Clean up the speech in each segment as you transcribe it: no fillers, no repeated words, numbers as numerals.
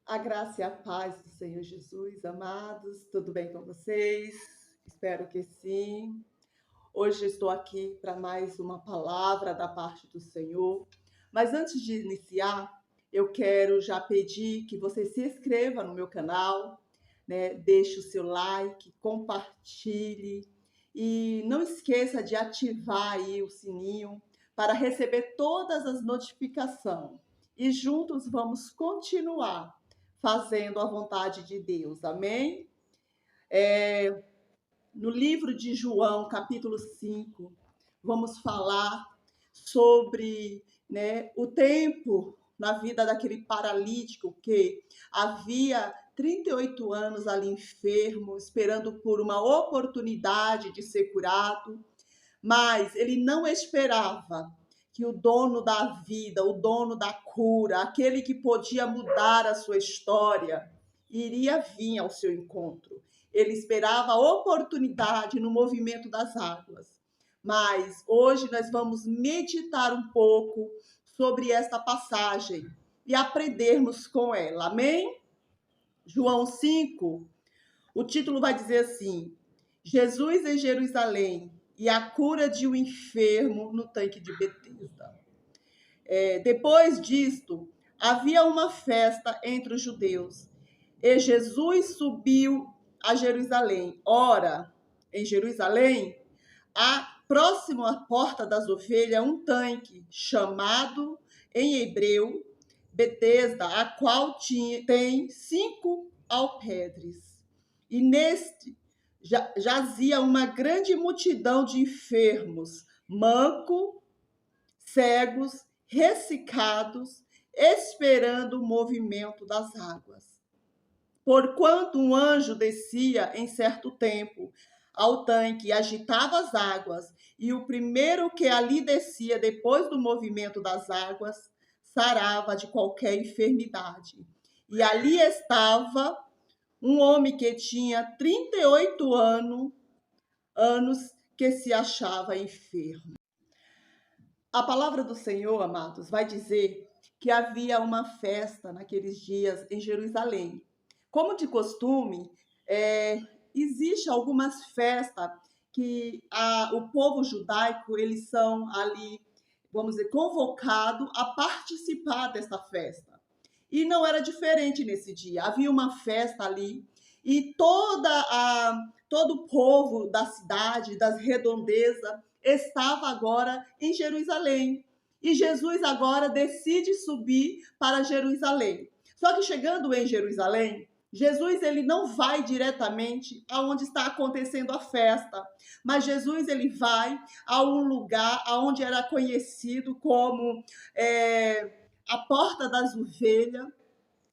A graça e a paz do Senhor Jesus, amados, tudo bem com vocês? Espero que sim. Hoje estou aqui para mais uma palavra da parte do Senhor. Mas antes de iniciar, eu quero já pedir que você se inscreva no meu canal, né? Deixe o seu like, compartilhe e não esqueça de ativar aí o sininho para receber todas as notificações. E juntos vamos continuar fazendo a vontade de Deus. Amém? No livro de João, capítulo 5, vamos falar sobre, né, o tempo na vida daquele paralítico que havia 38 anos ali enfermo, esperando por uma oportunidade de ser curado, mas ele não esperava que o dono da vida, o dono da cura, aquele que podia mudar a sua história, iria vir ao seu encontro. Ele esperava a oportunidade no movimento das águas. Mas hoje nós vamos meditar um pouco sobre esta passagem e aprendermos com ela. Amém? João 5, o título vai dizer assim: Jesus em Jerusalém e a cura de um enfermo no tanque de Betesda. Depois disto, havia uma festa entre os judeus e Jesus subiu a Jerusalém. Ora, em Jerusalém, há próximo à porta das ovelhas um tanque chamado em hebreu Betesda, a qual tem 5 alpedres. E neste jazia uma grande multidão de enfermos, mancos, cegos, ressecados, esperando o movimento das águas. Porquanto um anjo descia em certo tempo ao tanque e agitava as águas, e o primeiro que ali descia depois do movimento das águas sarava de qualquer enfermidade. E ali estava um homem que tinha 38 anos que se achava enfermo. A palavra do Senhor, amados, vai dizer que havia uma festa naqueles dias em Jerusalém. Como de costume, existe algumas festas que o povo judaico, eles são ali, vamos dizer, convocados a participar dessa festa. E não era diferente nesse dia. Havia uma festa ali e todo o povo da cidade, das redondezas, estava agora em Jerusalém. E Jesus agora decide subir para Jerusalém. Só que chegando em Jerusalém, Jesus ele não vai diretamente aonde está acontecendo a festa, mas Jesus ele vai a um lugar aonde era conhecido como a porta das ovelhas,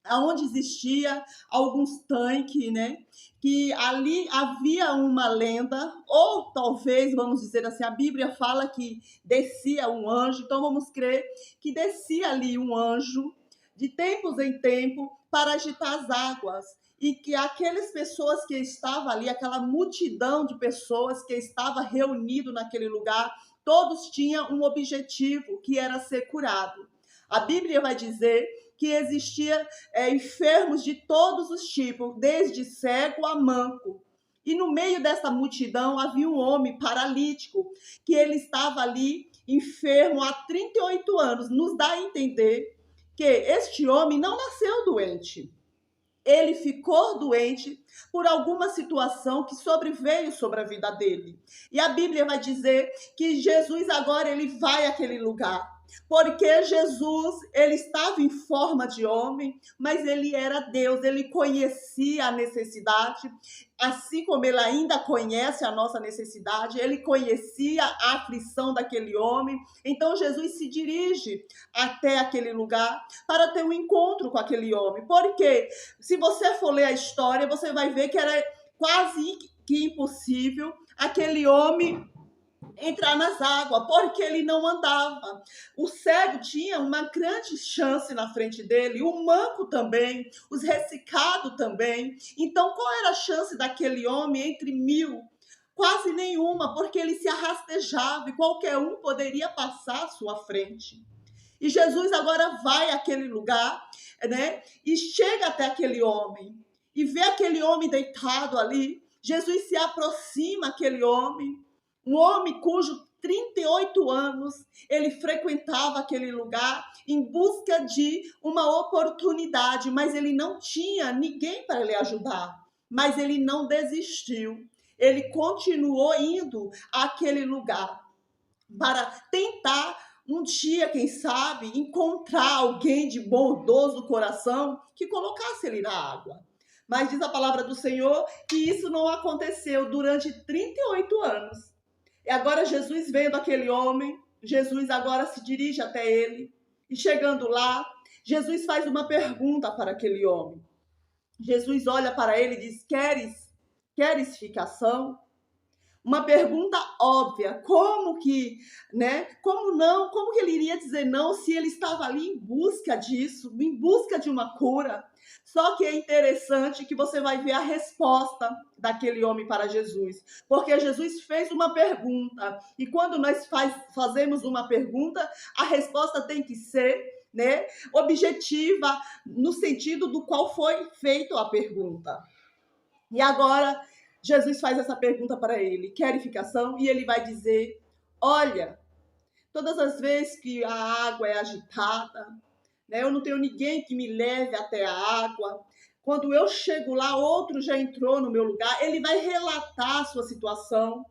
aonde existia alguns tanques, né? Que ali havia uma lenda, ou talvez, vamos dizer assim, a Bíblia fala que descia um anjo, então vamos crer que descia ali um anjo de tempos em tempo para agitar as águas. E que aquelas pessoas que estavam ali, aquela multidão de pessoas que estava reunido naquele lugar, todos tinham um objetivo, que era ser curado. A Bíblia vai dizer que existia enfermos de todos os tipos, desde cego a manco. E no meio dessa multidão havia um homem paralítico, que ele estava ali enfermo há 38 anos. Nos dá a entender que este homem não nasceu doente. Ele ficou doente por alguma situação que sobreveio sobre a vida dele. E a Bíblia vai dizer que Jesus agora ele vai àquele lugar. Porque Jesus, ele estava em forma de homem, mas ele era Deus, ele conhecia a necessidade, assim como ele ainda conhece a nossa necessidade, ele conhecia a aflição daquele homem. Então Jesus se dirige até aquele lugar para ter um encontro com aquele homem. Porque se você for ler a história, você vai ver que era quase que impossível aquele homem entrar nas águas, porque ele não andava. O cego tinha uma grande chance na frente dele, o manco também, os ressecados também. Então, qual era a chance daquele homem entre 1000? Quase nenhuma, porque ele se arrastejava e qualquer um poderia passar à sua frente. E Jesus agora vai àquele lugar, né? E chega até aquele homem e vê aquele homem deitado ali. Jesus se aproxima aquele homem, um homem cujo 38 anos ele frequentava aquele lugar em busca de uma oportunidade, mas ele não tinha ninguém para lhe ajudar. Mas ele não desistiu. Ele continuou indo àquele lugar para tentar um dia, quem sabe, encontrar alguém de bondoso coração que colocasse ele na água. Mas diz a palavra do Senhor que isso não aconteceu durante 38 anos. E agora Jesus vendo aquele homem, Jesus agora se dirige até ele. E chegando lá, Jesus faz uma pergunta para aquele homem. Jesus olha para ele e diz: queres ficação? Uma pergunta óbvia, como que, né? Como não? Como que ele iria dizer não se ele estava ali em busca disso, em busca de uma cura? Só que é interessante que você vai ver a resposta daquele homem para Jesus, porque Jesus fez uma pergunta, e quando nós fazemos uma pergunta, a resposta tem que ser, né, objetiva, no sentido do qual foi feita a pergunta. E agora Jesus faz essa pergunta para ele, querificação, e ele vai dizer: olha, todas as vezes que a água é agitada, né, eu não tenho ninguém que me leve até a água. Quando eu chego lá, outro já entrou no meu lugar. Ele vai relatar a sua situação.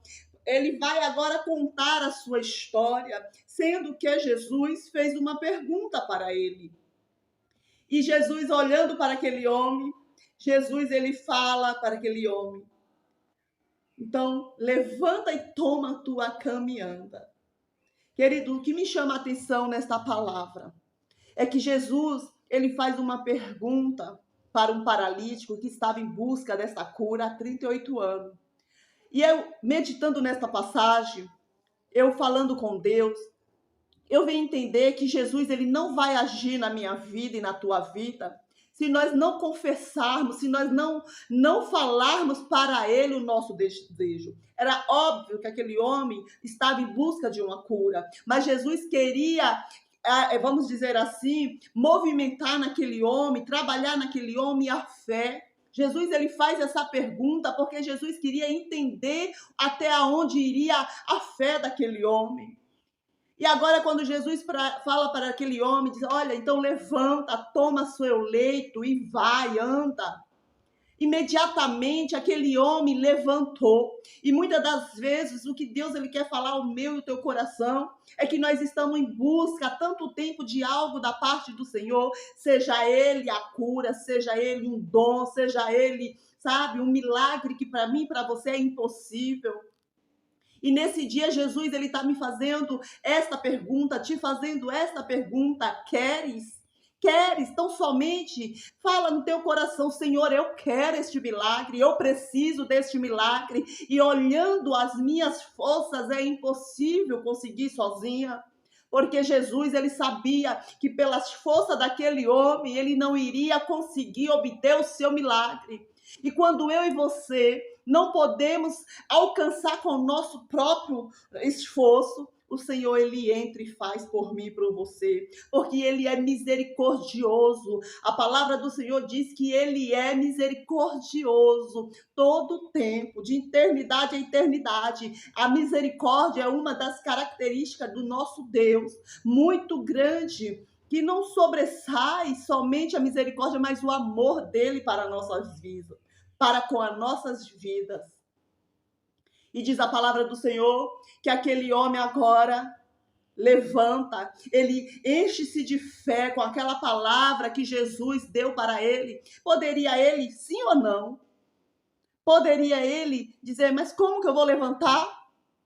Ele vai agora contar a sua história, sendo que Jesus fez uma pergunta para ele. E Jesus, olhando para aquele homem, Jesus ele fala para aquele homem: então, levanta e toma a tua cama e anda. Querido, o que me chama a atenção nesta palavra é que Jesus, ele faz uma pergunta para um paralítico que estava em busca dessa cura há 38 anos. E eu, meditando nesta passagem, eu falando com Deus, eu venho entender que Jesus, ele não vai agir na minha vida e na tua vida se nós não confessarmos, se nós não falarmos para ele o nosso desejo. Era óbvio que aquele homem estava em busca de uma cura, mas Jesus queria, vamos dizer assim, movimentar naquele homem, trabalhar naquele homem a fé. Jesus ele faz essa pergunta porque Jesus queria entender até onde iria a fé daquele homem. E agora quando Jesus fala para aquele homem, diz: olha, então levanta, toma seu leito e vai, anda. Imediatamente aquele homem levantou. E muitas das vezes o que Deus ele quer falar ao meu e ao teu coração é que nós estamos em busca há tanto tempo de algo da parte do Senhor, seja ele a cura, seja ele um dom, seja ele, sabe, um milagre que para mim e para você é impossível. E nesse dia Jesus ele está me fazendo esta pergunta, te fazendo esta pergunta: queres? Queres? Então somente fala no teu coração: Senhor, eu quero este milagre, eu preciso deste milagre. E olhando as minhas forças é impossível conseguir sozinha. Porque Jesus, ele sabia que pelas forças daquele homem, ele não iria conseguir obter o seu milagre. E quando eu e você não podemos alcançar com o nosso próprio esforço, o Senhor, ele entra e faz por mim e por você, porque ele é misericordioso. A palavra do Senhor diz que ele é misericordioso todo o tempo, de eternidade a eternidade. A misericórdia é uma das características do nosso Deus, muito grande, que não sobressai somente a misericórdia, mas o amor dele para nossas vidas, para com as nossas vidas. E diz a palavra do Senhor que aquele homem agora levanta, ele enche-se de fé com aquela palavra que Jesus deu para ele. Poderia ele, sim ou não? Poderia ele dizer: mas como que eu vou levantar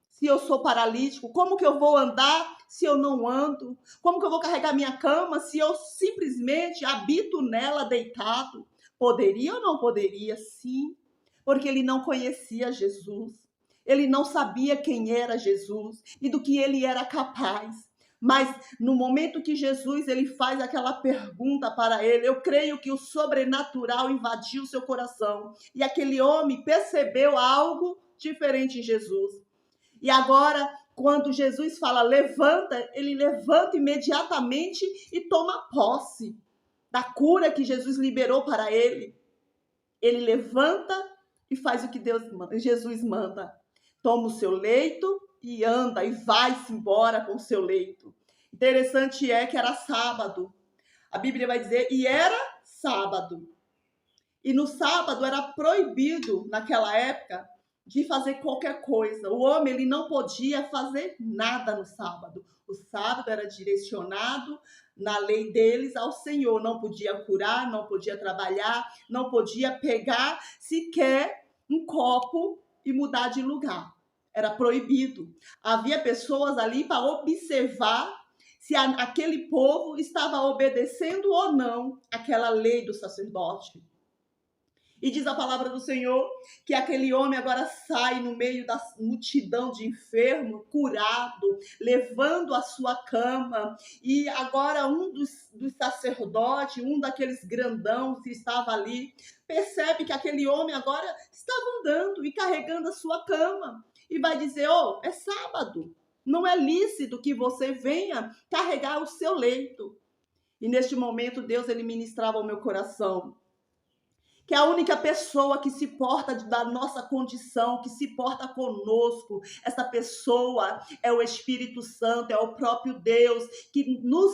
se eu sou paralítico? Como que eu vou andar se eu não ando? Como que eu vou carregar minha cama se eu simplesmente habito nela deitado? Poderia ou não poderia? Sim, porque ele não conhecia Jesus. Ele não sabia quem era Jesus e do que ele era capaz. Mas no momento que Jesus ele faz aquela pergunta para ele, eu creio que o sobrenatural invadiu seu coração. E aquele homem percebeu algo diferente em Jesus. E agora, quando Jesus fala levanta, ele levanta imediatamente e toma posse. da cura que Jesus liberou para ele, ele levanta e faz o que Jesus manda. Toma o seu leito e anda e vai-se embora com o seu leito. Interessante é que era sábado. A Bíblia vai dizer, e era sábado. E no sábado era proibido, naquela época, de fazer qualquer coisa. O homem ele não podia fazer nada no sábado. O sábado era direcionado na lei deles ao Senhor. Não podia curar, não podia trabalhar, não podia pegar sequer um copo e mudar de lugar. Era proibido. Havia pessoas ali para observar se aquele povo estava obedecendo ou não aquela lei do sacerdote. E diz a palavra do Senhor que aquele homem agora sai no meio da multidão de enfermos, curado, levando a sua cama. E agora um dos sacerdotes, um daqueles grandão que estava ali, percebe que aquele homem agora estava andando e carregando a sua cama. E vai dizer, é sábado, não é lícito que você venha carregar o seu leito. E neste momento Deus ele ministrava ao meu coração que a única pessoa que se porta da nossa condição, que se porta conosco, essa pessoa é o Espírito Santo, é o próprio Deus, que nos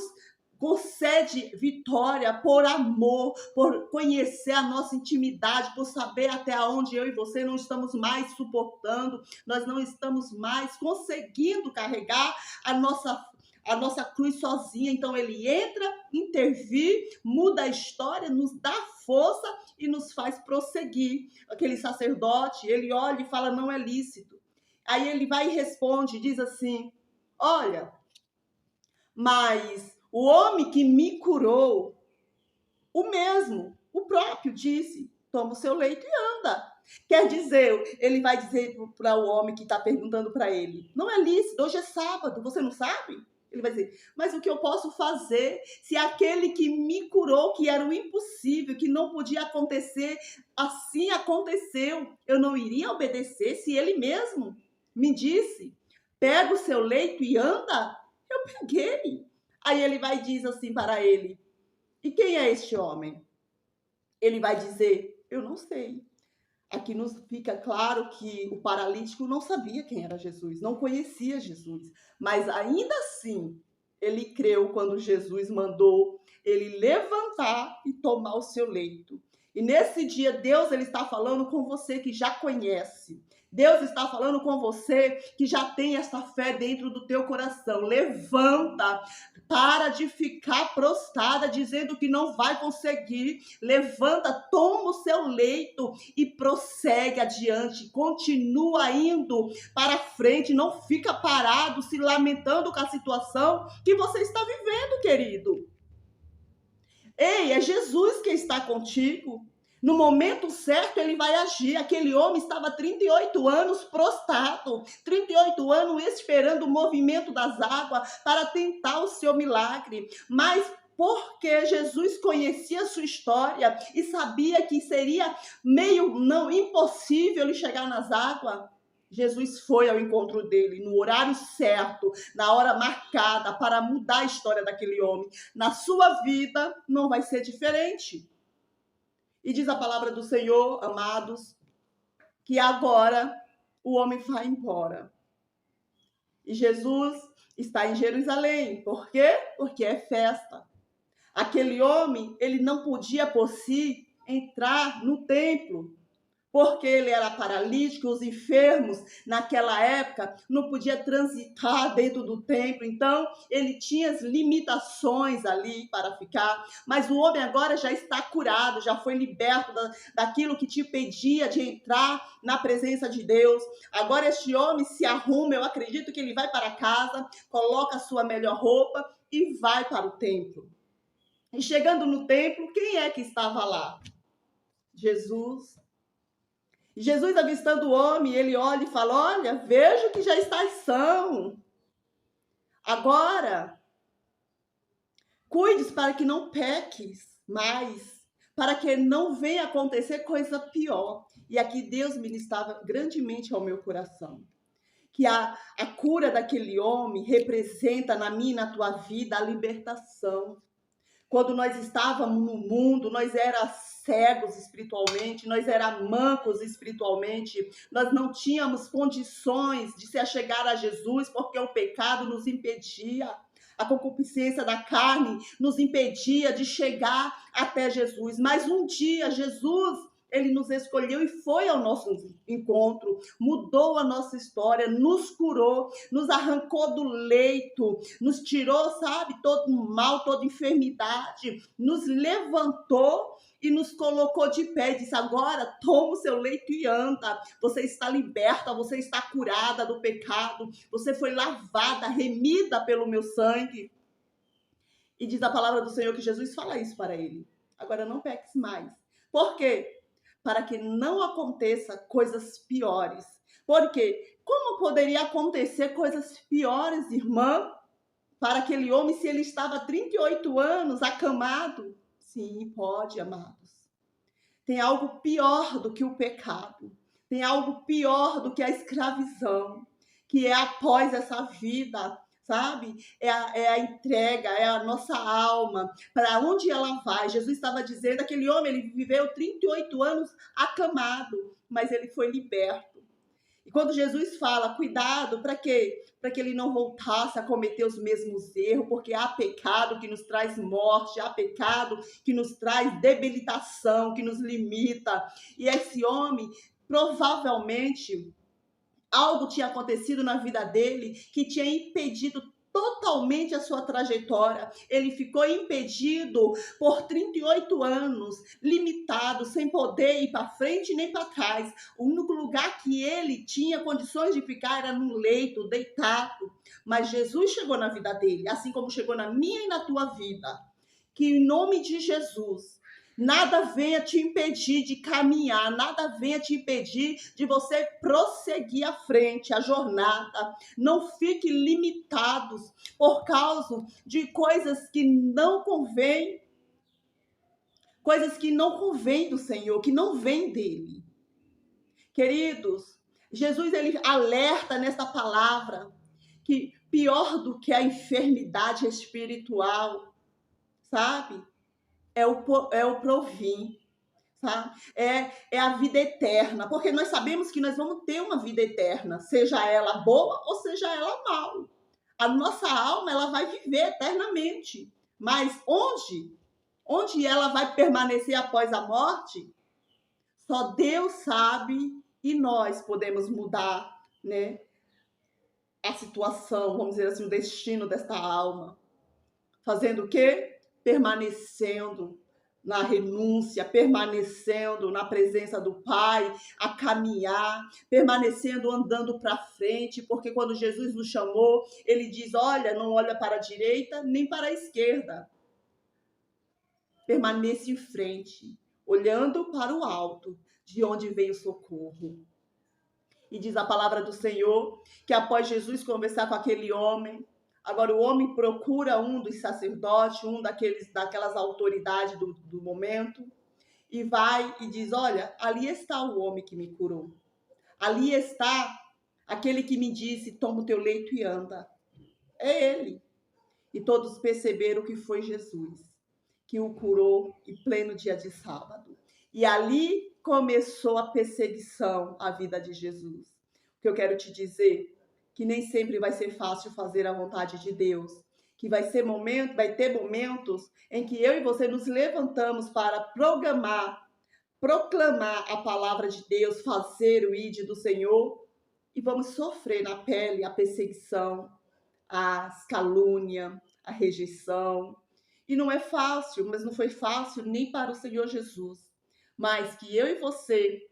concede vitória por amor, por conhecer a nossa intimidade, por saber até onde eu e você não estamos mais suportando, nós não estamos mais conseguindo carregar a nossa cruz sozinha. Então ele entra, intervir, muda a história, nos dá força e nos faz prosseguir. Aquele sacerdote, ele olha e fala, não é lícito. Aí ele vai e responde, diz assim, olha, mas o homem que me curou, o próprio disse, toma o seu leito e anda. Quer dizer, ele vai dizer para o homem que está perguntando para ele, não é lícito, hoje é sábado, você não sabe? Ele vai dizer, mas o que eu posso fazer se aquele que me curou, que era o impossível, que não podia acontecer, assim aconteceu? Eu não iria obedecer se ele mesmo me disse, pega o seu leito e anda? Eu peguei. Aí ele vai e diz assim para ele, e quem é este homem? Ele vai dizer, eu não sei. Aqui nos fica claro que o paralítico não sabia quem era Jesus, não conhecia Jesus, mas ainda assim ele creu quando Jesus mandou ele levantar e tomar o seu leito. E nesse dia Deus ele está falando com você que já conhece. Deus está falando com você que já tem essa fé dentro do teu coração. Levanta, para de ficar prostrada dizendo que não vai conseguir. Levanta, toma o seu leito e prossegue adiante. Continua indo para frente, não fica parado se lamentando com a situação que você está vivendo, querido. Ei, é Jesus que está contigo. No momento certo, ele vai agir. Aquele homem estava 38 anos prostrado, 38 anos esperando o movimento das águas para tentar o seu milagre. Mas porque Jesus conhecia a sua história e sabia que seria impossível ele chegar nas águas, Jesus foi ao encontro dele no horário certo, na hora marcada, para mudar a história daquele homem. Na sua vida não vai ser diferente. E diz a palavra do Senhor, amados, que agora o homem vai embora. E Jesus está em Jerusalém. Por quê? Porque é festa. Aquele homem, ele não podia por si entrar no templo, porque ele era paralítico, os enfermos naquela época não podiam transitar dentro do templo, então ele tinha as limitações ali para ficar, mas o homem agora já está curado, já foi liberto daquilo que te impedia de entrar na presença de Deus. Agora este homem se arruma, eu acredito que ele vai para casa, coloca a sua melhor roupa e vai para o templo. E chegando no templo, quem é que estava lá? Jesus. Jesus, avistando o homem, ele olha e fala, olha, vejo que já estás são. Agora, cuides para que não peques mais, para que não venha acontecer coisa pior. E aqui Deus ministrava grandemente ao meu coração. Que a cura daquele homem representa na minha e na tua vida a libertação. Quando nós estávamos no mundo, nós éramos cegos espiritualmente, nós éramos mancos espiritualmente, nós não tínhamos condições de se achegar a Jesus, porque o pecado nos impedia. A concupiscência da carne nos impedia de chegar até Jesus. Mas um dia, Jesus, ele nos escolheu e foi ao nosso encontro, mudou a nossa história, nos curou, nos arrancou do leito, nos tirou, sabe, todo mal, toda enfermidade, nos levantou e nos colocou de pé e disse: agora toma o seu leito e anda. Você está liberta, você está curada do pecado, você foi lavada, remida pelo meu sangue. E diz a palavra do Senhor que Jesus fala isso para ele: agora não peques mais. Por quê? Para que não aconteça coisas piores. Porque como poderia acontecer coisas piores, irmã, para aquele homem se ele estava há 38 anos acamado? Sim, pode, amados. Tem algo pior do que o pecado. Tem algo pior do que a escravidão, que é após essa vida, sabe? É a entrega, é a nossa alma. Para onde ela vai? Jesus estava dizendo, aquele homem, ele viveu 38 anos acamado, mas ele foi liberto. E quando Jesus fala, cuidado, para quê? Para que ele não voltasse a cometer os mesmos erros, porque há pecado que nos traz morte, há pecado que nos traz debilitação, que nos limita. E esse homem, provavelmente, algo tinha acontecido na vida dele que tinha impedido totalmente a sua trajetória. Ele ficou impedido por 38 anos, limitado, sem poder ir para frente nem para trás. O único lugar que ele tinha condições de ficar era no leito, deitado. Mas Jesus chegou na vida dele, assim como chegou na minha e na tua vida. Que em nome de Jesus, nada venha te impedir de caminhar, nada venha te impedir de você prosseguir à frente, a jornada. Não fique limitados por causa de coisas que não convêm, coisas que não convêm do Senhor, que não vêm dele. Queridos, Jesus ele alerta nessa palavra que pior do que a enfermidade espiritual, sabe? É o provim, tá? É a vida eterna, porque nós sabemos que nós vamos ter uma vida eterna, seja ela boa ou seja ela mal. A nossa alma, ela vai viver eternamente, mas onde ela vai permanecer após a morte, só Deus sabe e nós podemos mudar, né, a situação, vamos dizer assim, o destino desta alma. Fazendo o quê? Permanecendo na renúncia, permanecendo na presença do Pai, a caminhar, permanecendo andando para frente, porque quando Jesus nos chamou, ele diz: olha, não olha para a direita nem para a esquerda. Permaneça em frente, olhando para o alto, de onde vem o socorro. E diz a palavra do Senhor que após Jesus conversar com aquele homem, agora o homem procura um dos sacerdotes, daquelas autoridades do momento, e vai e diz: olha, ali está o homem que me curou. Ali está aquele que me disse: toma o teu leito e anda. É ele. E todos perceberam que foi Jesus que o curou em pleno dia de sábado. E ali começou a perseguição à vida de Jesus. O que eu quero te dizer, que nem sempre vai ser fácil fazer a vontade de Deus, que vai ter momentos em que eu e você nos levantamos para proclamar a palavra de Deus, fazer o ID do Senhor, e vamos sofrer na pele a perseguição, a calúnia, a rejeição. E não é fácil, mas não foi fácil nem para o Senhor Jesus. Mas que eu e você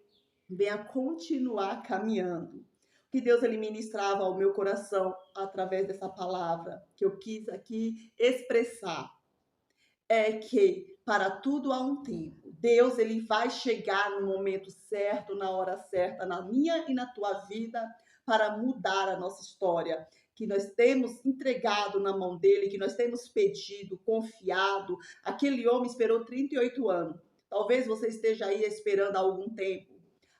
venha continuar caminhando. Que Deus ele ministrava ao meu coração através dessa palavra que eu quis aqui expressar é que para tudo há um tempo. Deus ele vai chegar no momento certo, na hora certa, na minha e na tua vida, para mudar a nossa história. Que nós temos entregado na mão dele, que nós temos pedido, confiado. Aquele homem esperou 38 anos. Talvez você esteja aí esperando há algum tempo,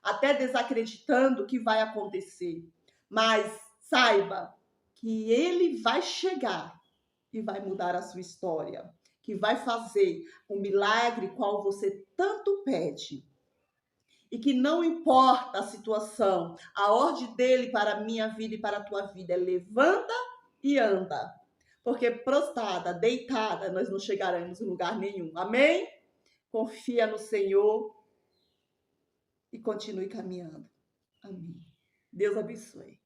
até desacreditando que vai acontecer. Mas saiba que ele vai chegar e vai mudar a sua história. que vai fazer o milagre qual você tanto pede. E que não importa a situação, a ordem dele para a minha vida e para a tua vida é levanta e anda. Porque prostrada, deitada, nós não chegaremos em lugar nenhum. Amém? Confia no Senhor e continue caminhando. Amém. Deus abençoe.